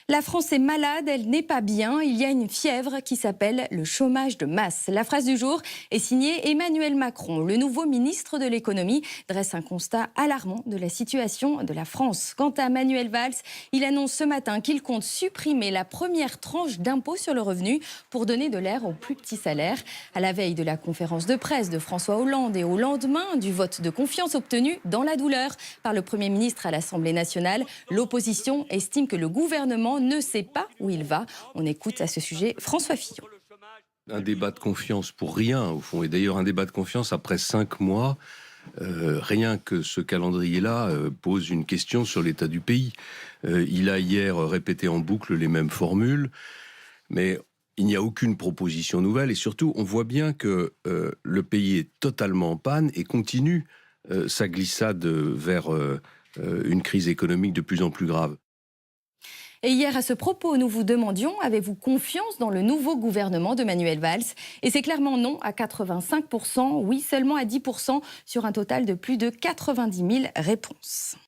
La France est malade, elle n'est pas bien. Il y a une fièvre qui s'appelle le chômage de masse. La phrase du jour est signée Emmanuel Macron. Le nouveau ministre de l'économie dresse un constat alarmant de la situation de la France. Quant à Manuel Valls, il annonce ce matin qu'il compte supprimer la première tranche d'impôt sur le revenu pour donner de l'air aux plus petits salaires. À la veille de la conférence de presse de François Hollande et au lendemain du vote de confiance obtenu dans la douleur par le Premier ministre à l'Assemblée nationale, l'opposition estime que le gouvernement ne sait pas où il va. On écoute à ce sujet François Fillon. Un débat de confiance pour rien, au fond. Et d'ailleurs, un débat de confiance après 5 mois, rien que ce calendrier-là pose une question sur l'état du pays. Il a hier répété en boucle les mêmes formules, mais il n'y a aucune proposition nouvelle. Et surtout, on voit bien que le pays est totalement en panne et continue sa glissade vers une crise économique de plus en plus grave. Et hier, à ce propos, nous vous demandions, avez-vous confiance dans le nouveau gouvernement de Manuel Valls? Et c'est clairement non à 85%, oui seulement à 10% sur un total de plus de 90 000 réponses.